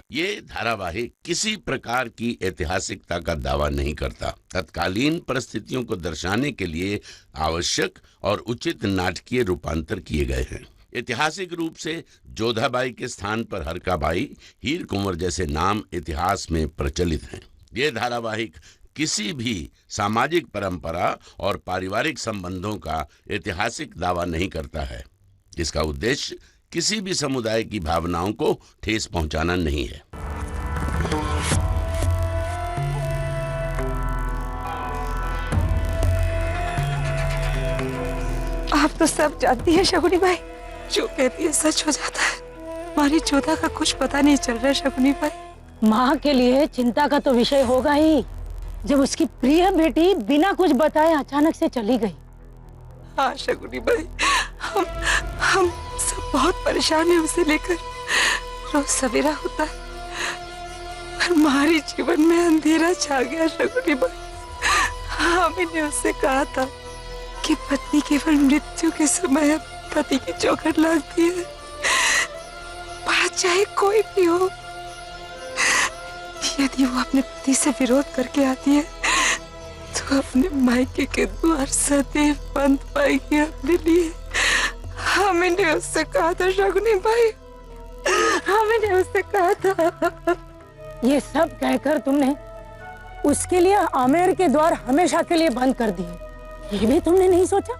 ये धारावाहिक किसी प्रकार की ऐतिहासिकता का दावा नहीं करता। तत्कालीन परिस्थितियों को दर्शाने के लिए आवश्यक और उचित नाटकीय रूपांतर किए गए हैं। ऐतिहासिक रूप से जोधाबाई के स्थान पर हरकाबाई, हीर कुंवर जैसे नाम इतिहास में प्रचलित हैं। ये धारावाहिक किसी भी सामाजिक परंपरा और पारिवारिक संबंधों का ऐतिहासिक दावा नहीं करता है। इसका उद्देश्य किसी भी समुदाय की भावनाओं को ठेस पहुंचाना नहीं है। आप तो सब जानती हैं शगुनी भाई, जो कहती है सच हो जाता है। हमारी जोधा का कुछ पता नहीं चल रहा है शगुनी भाई। माँ के लिए चिंता का तो विषय होगा ही, जब उसकी प्रिय बेटी बिना कुछ बताए अचानक से चली गई। हाँ शगुनी भाई, हम सब बहुत परेशान हैं उसे लेकर। रोज सवेरा होता है, हमारे जीवन में अंधेरा छा गया शगुनी भाई। हमने उससे कहा था कि पत्नी केवल मृत्यु के समय पति की चौखट लगती है, बात चाहे कोई भी हो। यदि वो अपने पति से विरोध करके आती है तो अपने मायके के द्वार सदैव बंद पाएगी अपने लिए। हमने उससे कहा था शगुनी भाई, हमने उससे कहा था। ये सब कहकर तुमने उसके लिए आमेर के द्वार हमेशा के लिए बंद कर दिए। ये भी तुमने नहीं सोचा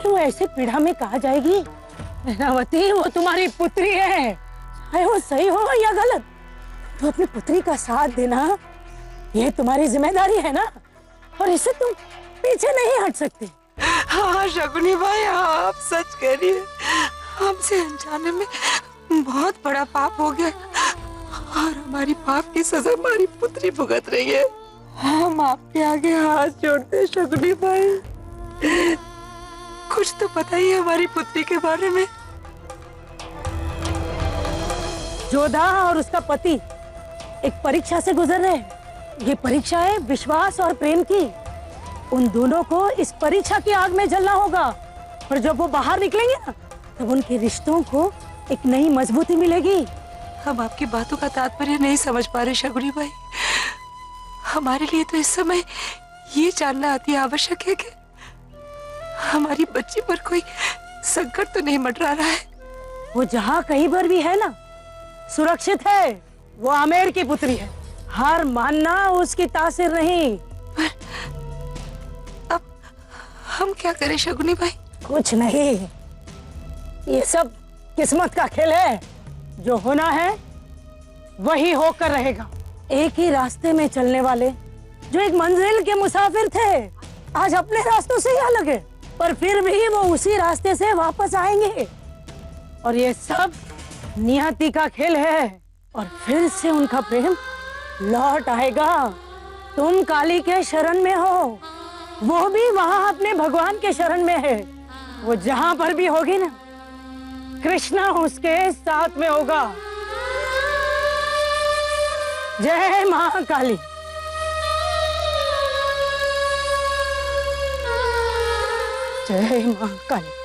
कि वो ऐसे पीड़ा में कहा जाएगी। नावती, वो तुम्हारी पुत्री है, चाहे वो सही हो या गलत, तो अपनी पुत्री का साथ देना ये तुम्हारी जिम्मेदारी है ना, और इससे तुम पीछे नहीं हट सकते। हाँ शगुनी भाई, आप सच कह रही है। हमसे अनजाने में बहुत बड़ा पाप हो गया और हमारी पाप की सजा हमारी पुत्री भुगत रही है। हम आपके आगे हाथ जोड़ते शगुनी भाई, कुछ तो पता ही है हमारी पुत्री के बारे में। जोधा और उसका पति एक परीक्षा से गुजर रहे हैं। ये परीक्षा है विश्वास और प्रेम की। उन दोनों को इस परीक्षा की आग में जलना होगा, और जब वो बाहर निकलेंगे ना, तब उनके रिश्तों को एक नई मजबूती मिलेगी। हम आपकी बातों का तात्पर्य नहीं समझ पा रहे शगुनी भाई। हमारे लिए तो इस समय ये जानना अति आवश्यक है कि हमारी बच्ची पर कोई संकट तो नहीं मंडरा रहा है। वो जहाँ कहीं पर भी है ना, सुरक्षित है। वो आमेर की पुत्री है, हार मानना उसकी तासीर नहीं। अब हम क्या करें शगुनी भाई? कुछ नहीं, ये सब किस्मत का खेल है। जो होना है वही होकर रहेगा। एक ही रास्ते में चलने वाले जो एक मंजिल के मुसाफिर थे, आज अपने रास्तों से ही अलग है, पर फिर भी वो उसी रास्ते से वापस आएंगे। और ये सब नियति का खेल है, और फिर से उनका प्रेम लौट आएगा। तुम काली के शरण में हो, वो भी वहां अपने भगवान के शरण में है। वो जहां पर भी होगी ना, कृष्णा उसके साथ में होगा। जय मां काली। जय मां काली।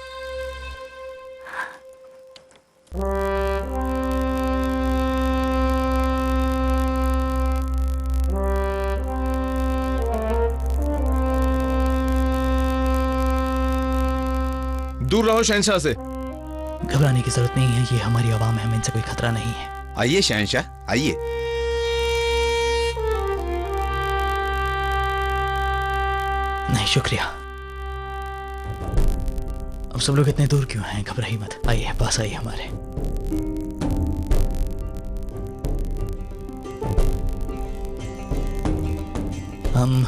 दूर रहो शहंशाह से। घबराने की जरूरत नहीं है, ये हमारी आवाम है, हमें इनसे कोई खतरा नहीं है। आइए शहंशाह, आइए। नहीं शुक्रिया। अब सब लोग इतने दूर क्यों हैं? घबराइए मत, आइए पास आइए हमारे। हम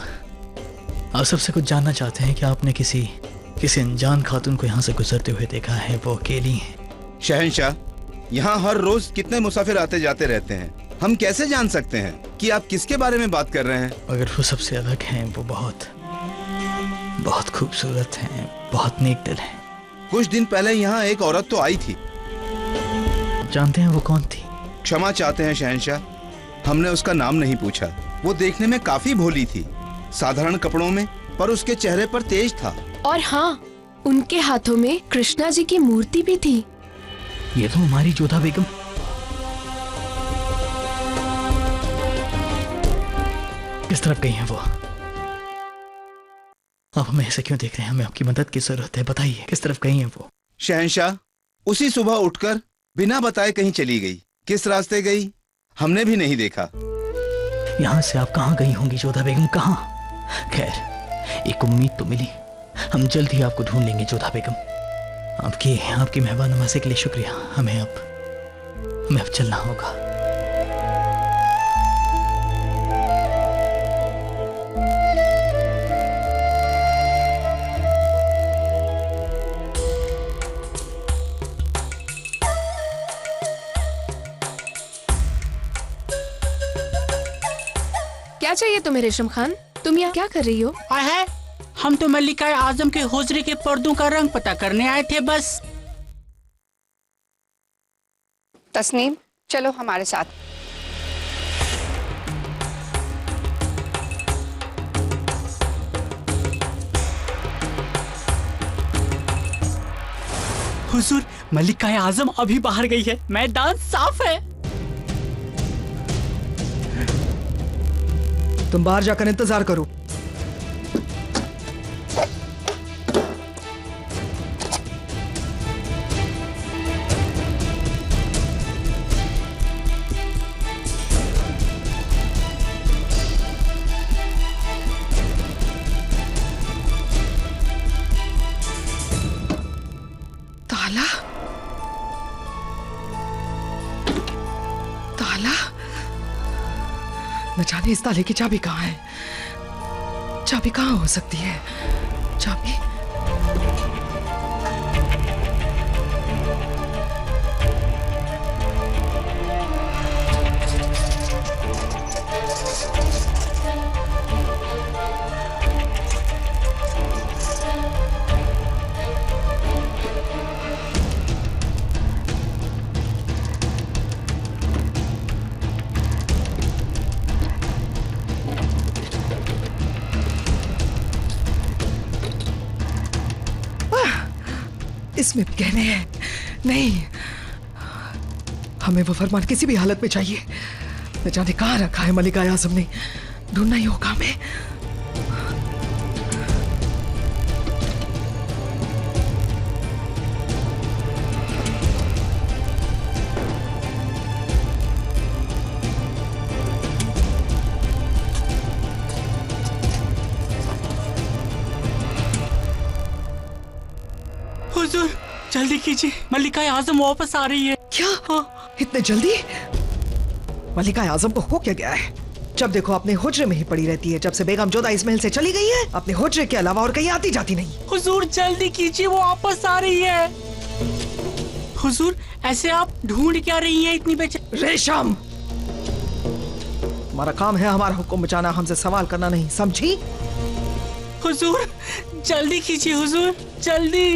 आप सबसे कुछ जानना चाहते हैं कि आपने किसी अनजान खातून को यहाँ से गुजरते हुए देखा है? वो अकेली हैं। शहंशाह, यहाँ हर रोज कितने मुसाफिर आते जाते रहते हैं, हम कैसे जान सकते हैं कि आप किसके बारे में बात कर रहे हैं? अगर वो सबसे अलग हैं, वो बहुत बहुत खूबसूरत हैं, बहुत नेक दिल हैं। कुछ दिन पहले यहाँ एक औरत तो आई थी। जानते हैं वो कौन थी? क्षमा चाहते हैं शहंशाह, हमने उसका नाम नहीं पूछा। वो देखने में काफी भोली थी, साधारण कपड़ों में, पर उसके चेहरे पर तेज था। और हाँ, उनके हाथों में कृष्णा जी की मूर्ति भी थी। ये तो हमारी जोधा बेगम। किस तरफ गई हैं वो? आप हमें ऐसे क्यों देख रहे हैं? हमें आपकी मदद की जरूरत है, बताइए किस तरफ गई हैं वो? शहंशाह, उसी सुबह उठकर बिना बताए कहीं चली गई। किस रास्ते गई हमने भी नहीं देखा। यहाँ से आप कहाँ गई होंगी जोधा बेगम, कहाँ? खैर, एक उम्मीद तो मिली। हम जल्द ही आपको ढूंढ लेंगे जोधा बेगम। आपकी मेहमान नवाजी के लिए शुक्रिया। हमें अब चलना होगा। क्या चाहिए तुम्हें रेशम खान? तुम यहाँ क्या कर रही हो? है हम तो मल्लिका आजम के हुजरे के पर्दों का रंग पता करने आए थे बस। तस्नीम, चलो हमारे साथ। हुजूर, मल्लिका आजम अभी बाहर गई है, मैदान साफ है। तुम बाहर जाकर इंतजार करो। ताला, ताला, न जाने इस ताले की चाबी कहाँ है। चाबी कहाँ हो सकती है? चाबी इसमें गहने हैं। नहीं, हमें वो फरमान किसी भी हालत में चाहिए। न जाने कहाँ रखा है मल्लिका आजम ने। ढूंढना ही होगा हमें। हुजूर, जल्दी कीजिए, मल्लिका आजम वापस आ रही है। क्या? हाँ। इतने जल्दी? मल्लिका आजम को हो क्या गया है? जब देखो अपने हुजरे में ही पड़ी रहती है। जब से बेगम जोधा इस महल से चली गई है, अपने हुजरे के अलावा और कहीं आती जाती नहीं। हुजूर, जल्दी कीजिए, वो वापस आ रही है। हुजूर, ऐसे आप ढूंढ क्या रही हैं इतनी बेचैन? रेशम, हमारा काम है हमारा हुक्म बचाना, हमसे सवाल करना नहीं, समझी? हुजूर, जल्दी कीजिए हुजूर, जल्दी।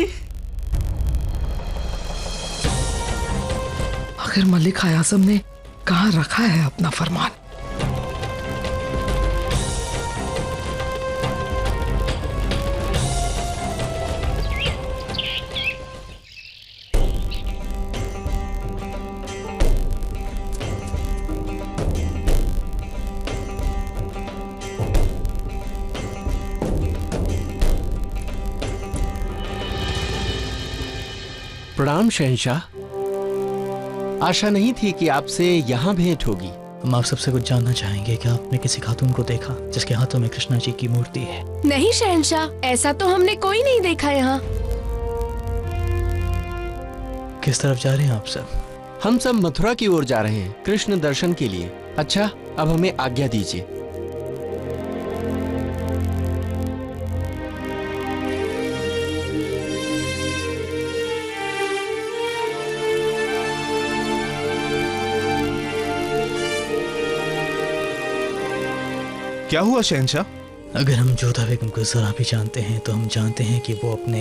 आखिर मल्लिका आजम ने कहाँ रखा है अपना फरमान? प्रणाम शहंशाह। आशा नहीं थी कि आपसे यहाँ भेंट होगी। हम आप सबसे कुछ जानना चाहेंगे कि आपने किसी खातून को देखा जिसके हाथों में कृष्णा जी की मूर्ति है? नहीं शहंशाह, ऐसा तो हमने कोई नहीं देखा यहाँ। किस तरफ जा रहे हैं आप सब? हम सब मथुरा की ओर जा रहे हैं कृष्ण दर्शन के लिए। अच्छा, अब हमें आज्ञा दीजिए। क्या हुआ शहंशाह? अगर हम जोधा बेगम को जरा भी जानते हैं तो हम जानते हैं कि वो अपने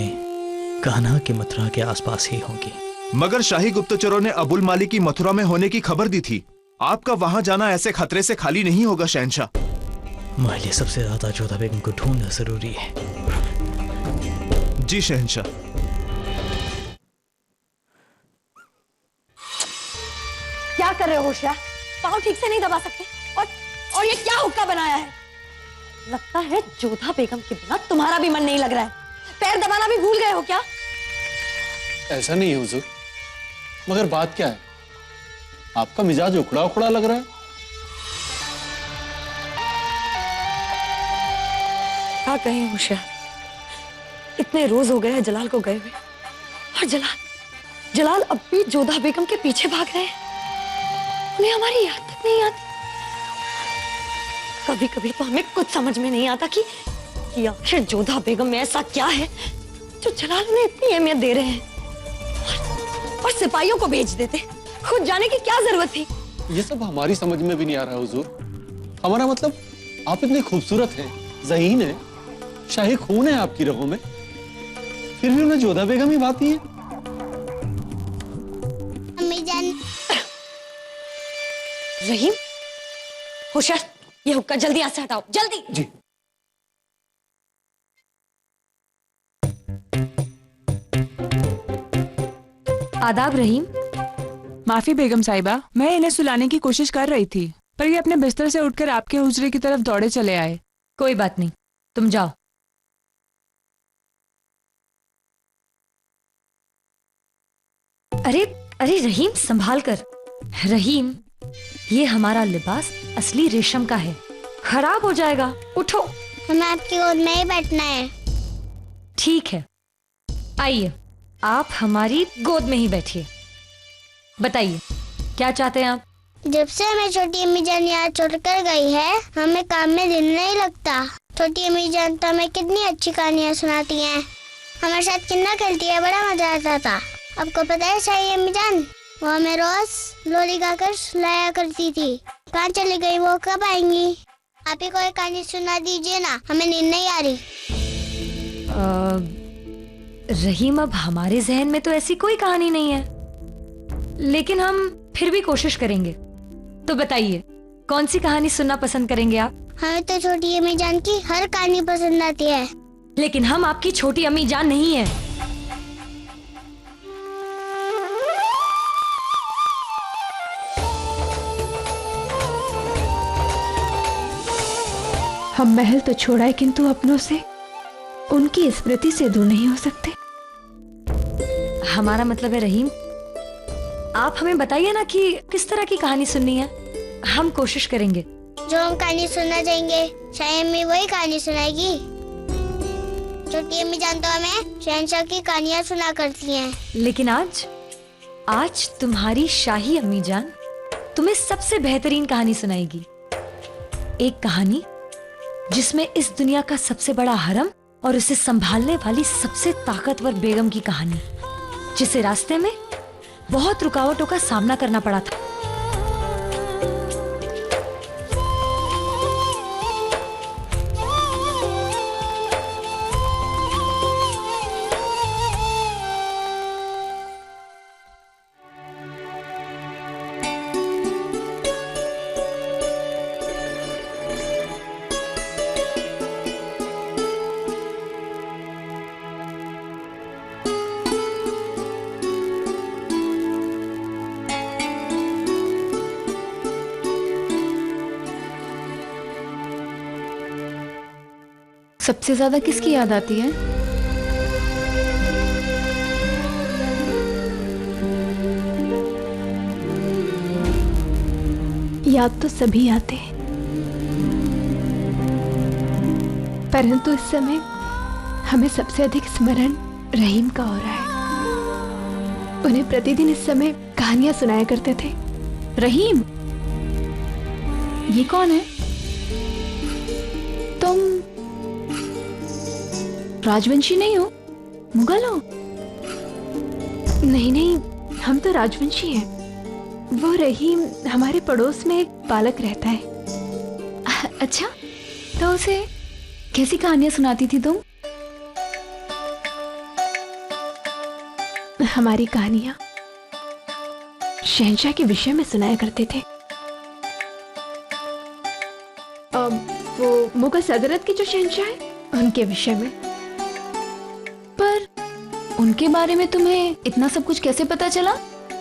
कान्हा के मथुरा के आसपास ही होगी। मगर शाही गुप्तचरों ने अबुल मालिक की मथुरा में होने की खबर दी थी। आपका वहां जाना ऐसे खतरे से खाली नहीं होगा शहंशाह। हमारे लिए सबसे ज्यादा जोधा बेगम को ढूंढना जरूरी है। जी शहंशाह। क्या कर रहे हो होशियार? पाँव ठीक से नहीं दबा सकते? और ये क्या हुक्का बनाया है? लगता है जोधा बेगम के बिना तुम्हारा भी मन नहीं लग रहा है। पैर दबाना भी भूल गए हो क्या? ऐसा नहीं है हुजूर, मगर बात क्या है, आपका मिजाज उखड़ा उखड़ा लग रहा है। क्या कहें होशियार, इतने रोज हो गए हैं जलाल को गए हुए, और जलाल अब भी जोधा बेगम के पीछे भाग रहे हैं। उन्हें हमारी याद तक नहीं आती। कभी कभी तो हमें कुछ समझ में नहीं आता कि आखिर जोधा बेगम में ऐसा क्या है जो जलाल उन्हें इतनी अहमियत दे रहे हैं, और सिपाहियों को भेज देते। खुद जाने की क्या जरूरत थी? ये सब हमारी समझ में भी नहीं आ रहा हुजूर। हमारा मतलब, आप इतने खूबसूरत हैं, ज़हीन हैं, शाही खून है आपकी रगों में, फिर भी उन्हें जोधा बेगम ही भाती है। अम्मी जान। रहीम, होशियार, ये हुक्का जल्दी यहाँ से हटाओ, जल्दी। जी। आदाब रहीम। माफी बेगम साहिबा, मैं इन्हें सुलाने की कोशिश कर रही थी, पर ये अपने बिस्तर से उठकर आपके हुजरे की तरफ दौड़े चले आए। कोई बात नहीं, तुम जाओ। अरे अरे रहीम, संभाल कर। रहीम, ये हमारा लिबास असली रेशम का है, खराब हो जाएगा। उठो। हमें आपकी गोद में ही बैठना है। ठीक है, आइए, आप हमारी गोद में ही बैठिए। बताइए, क्या चाहते हैं आप? जब से हमें छोटी अम्मी जान यहाँ छोड़कर गई है, हमें काम में दिल नहीं लगता। छोटी अम्मी जान तो हमें कितनी अच्छी कहानियाँ सुनाती हैं, हमारे साथ कितना खेलती है, बड़ा मजा आता था। आपको पता है शाही अम्मी जान, वो हमें रोज लोरी गाकर सुलाया करती थी। कहाँ चली गई, वो कब आएंगी? आप ही कोई कहानी सुना दीजिए ना, हमें नींद नहीं आ रही। रहीम, अब हमारे जहन में तो ऐसी कोई कहानी नहीं है, लेकिन हम फिर भी कोशिश करेंगे। तो बताइए, कौन सी कहानी सुनना पसंद करेंगे आप? हमें तो छोटी अम्मी जान की हर कहानी पसंद आती है। लेकिन हम आपकी छोटी अम्मी जान नहीं है। हम महल तो छोड़ा है, किंतु अपनों से, उनकी स्मृति से दूर नहीं हो सकते। हमारा मतलब है रहीम, आप हमें बताइए ना कि किस तरह की कहानी सुननी है, हम कोशिश करेंगे। जो हम कहानी सुनना चाहेंगे, शाही अम्मी वही कहानी सुनाएगी। छोटी अम्मी जान तो हमें शहंशाह की कहानियाँ सुना करती हैं। लेकिन आज तुम्हारी शाही अम्मी जान तुम्हें सबसे बेहतरीन कहानी सुनाएगी। एक कहानी जिसमें इस दुनिया का सबसे बड़ा हरम और उसे संभालने वाली सबसे ताकतवर बेगम की कहानी, जिसे रास्ते में बहुत रुकावटों का सामना करना पड़ा था। सबसे ज्यादा किसकी याद आती है? याद तो सभी आते हैं, परंतु इस समय हमें सबसे अधिक स्मरण रहीम का हो रहा है। उन्हें प्रतिदिन इस समय कहानियां सुनाया करते थे। रहीम, ये कौन है? तुम राजवंशी नहीं हो, मुगल हो? नहीं नहीं, हम तो राजवंशी हैं। वो रहीम हमारे पड़ोस में एक बालक रहता है। अच्छा, तो उसे कैसी कहानियां सुनाती थी तुम? हमारी कहानियां शहंशाह के विषय में सुनाया करते थे। वो मुगल सल्तनत के जो शहंशाह है, उनके विषय में। पर उनके बारे में तुम्हें इतना सब कुछ कैसे पता चला?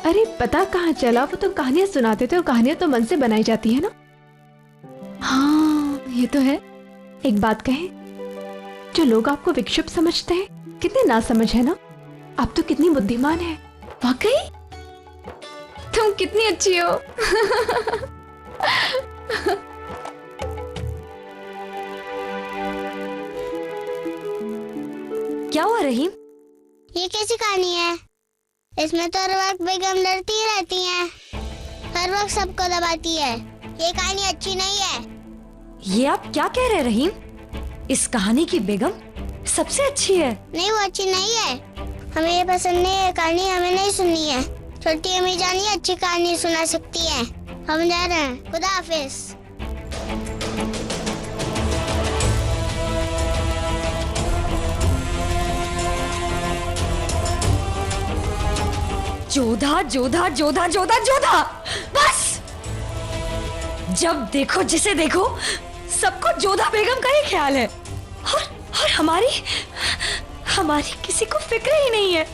अरे पता कहाँ चला, वो तो कहानियां सुनाते थे, और कहानियां तो मन से बनाई जाती है ना। हाँ, ये तो है। एक बात कहें, जो लोग आपको विक्षिप्त समझते हैं कितने ना समझ है ना। आप तो कितनी बुद्धिमान है। वाकई तुम कितनी अच्छी हो। क्या हुआ रहीम? ये कैसी कहानी है? इसमें तो हर वक्त बेगम लड़ती ही रहती हैं, हर वक्त सबको दबाती है। ये कहानी अच्छी नहीं है। ये आप क्या कह रहे हैं रहीम? इस कहानी की बेगम सबसे अच्छी है। नहीं, वो अच्छी नहीं है। हमें ये पसंद नहीं है कहानी, हमें नहीं सुननी है। छोटी अम्मी जान ही अच्छी कहानी सुना सकती है। हम जा रहे हैं, खुदा हाफिज। जोधा जोधा जोधा जोधा जोधा, बस। जब देखो जिसे देखो सबको जोधा बेगम का ही ख्याल है, और हमारी किसी को फिक्र ही नहीं है।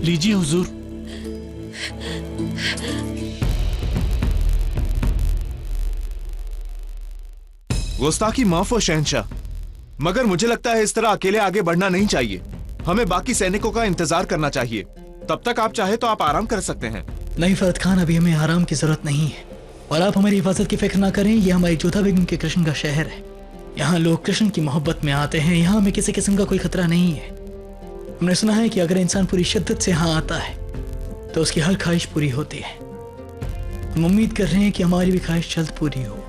लीजिए हुजूर। गुस्ताखी माफ हो शहंशाह, मगर मुझे लगता है इस तरह अकेले आगे बढ़ना नहीं चाहिए। हमें बाकी सैनिकों का इंतजार करना चाहिए। तब तक आप चाहे तो आप आराम कर सकते हैं। नहीं फरद खान, अभी हमें आराम की जरूरत नहीं है, और आप हमारी हिफाजत की फिक्र ना करें। ये हमारी जोधा बेगम के कृष्ण का शहर है। यहाँ लोग कृष्ण की मोहब्बत में आते हैं। यहाँ हमें किसी किस्म का कोई खतरा नहीं है। हमने सुना है कि अगर इंसान पूरी शिद्दत से यहाँ आता है तो उसकी हर ख्वाहिश पूरी होती है। हम उम्मीद कर रहे हैं कि हमारी भी ख्वाहिश जल्द पूरी हो।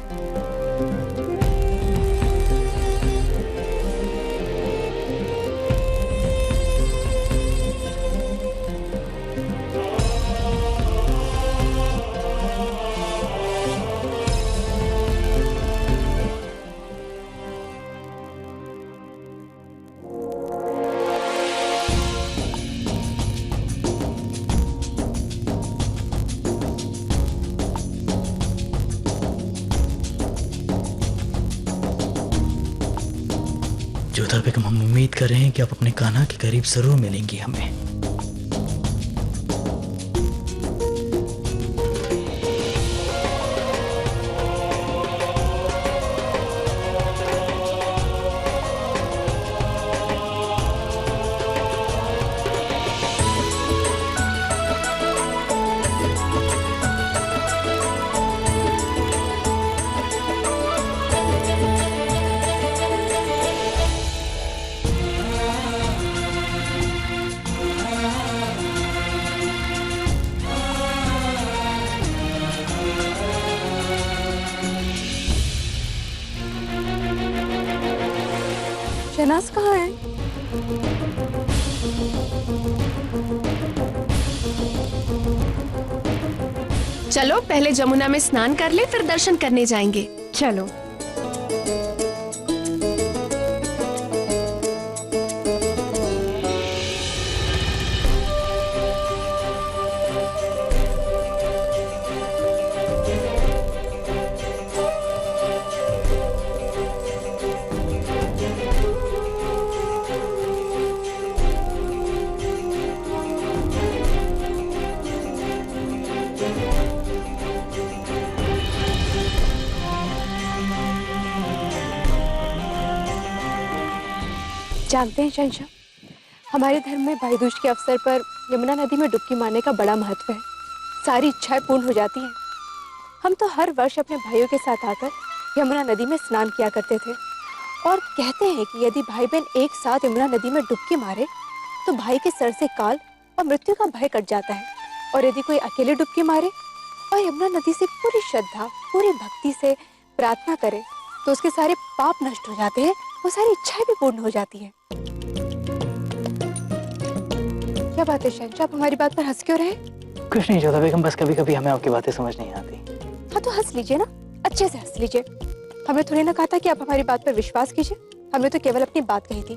जोधा बेगम, हम उम्मीद कर रहे हैं कि आप अपने कान्हा के करीब जरूर मिलेंगी हमें। शहनाज कहाँ है? चलो पहले जमुना में स्नान कर ले, फिर दर्शन करने जाएंगे। चलो। जानते हैं शहंशाह, हमारे धर्म में भाई दूज के अवसर पर यमुना नदी में डुबकी मारने का बड़ा महत्व है। सारी इच्छाएं पूर्ण हो जाती हैं। हम तो हर वर्ष अपने भाइयों के साथ आकर यमुना नदी में स्नान किया करते थे, और कहते हैं कि यदि भाई बहन एक साथ यमुना नदी में डुबकी मारे तो भाई के सर से काल और मृत्यु का भय कट जाता है, और यदि कोई अकेले डुबकी मारे और यमुना नदी से पूरी श्रद्धा पूरी भक्ति से प्रार्थना करे तो उसके सारे पाप नष्ट हो जाते हैं, वो सारी इच्छाएं भी पूर्ण हो जाती हैं। क्या बात है शहंशाह, आप हमारी बात पर हंस क्यों रहे? कुछ नहीं जोधा बेगम, बस कभी कभी हमें आपकी बातें समझ नहीं आती। हाँ तो हंस लीजिए ना, अच्छे से हंस लीजिए। हमने थोड़ी ना कहा था कि आप हमारी बात पर विश्वास कीजिए। हमने तो केवल अपनी बात कही थी,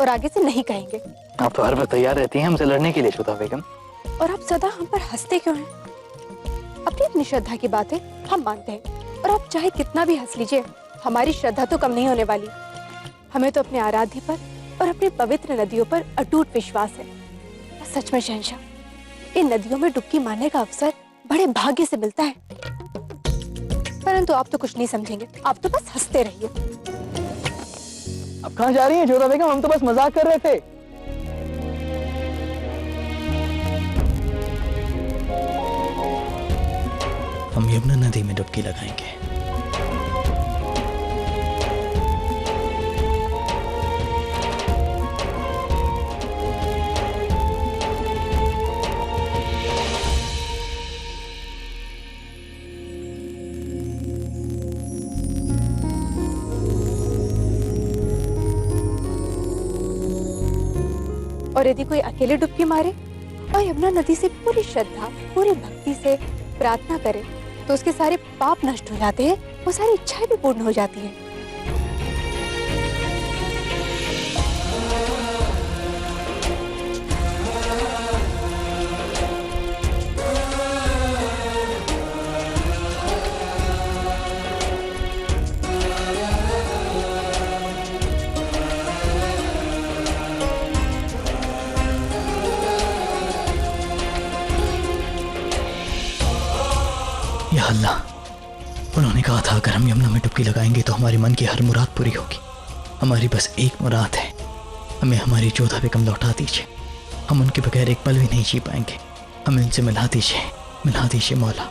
और आगे से नहीं कहेंगे। आप तो हर वक्त तैयार रहती हैं हमसे लड़ने के लिए जोधा बेगम। और आप सदा हम पर हंसते क्यों हैं? अपनी अपनी श्रद्धा की बातें हम मानते हैं, और आप चाहे कितना भी हंस लीजिए, हमारी श्रद्धा तो कम नहीं होने वाली। हमें तो अपने आराध्य पर और अपनी पवित्र नदियों पर अटूट विश्वास है। सच में शहंशाह, इन नदियों में डुबकी मारने का अवसर बड़े भाग्य से मिलता है। परंतु आप तो कुछ नहीं समझेंगे, आप तो बस हंसते रहिए। अब कहाँ जा रही हैं जोधा बेगम? हम तो बस मजाक कर रहे थे। हम यमुना नदी में डुबकी लगाएंगे। और यदि कोई अकेले डुबकी मारे और यमुना नदी से पूरी श्रद्धा, पूरी भक्ति से प्रार्थना करे तो उसके सारे पाप नष्ट हो जाते हैं, वो सारी इच्छाएं भी पूर्ण हो जाती हैं। या अल्लाह, उन्होंने कहा था अगर हम यमुना में डुबकी लगाएंगे तो हमारे मन की हर मुराद पूरी होगी। हमारी बस एक मुराद है, हमें हमारी जोधा बेगम लौटा दीजिए। हम उनके बगैर एक पल भी नहीं जी पाएंगे। हमें उनसे मिला दीजिए मौला।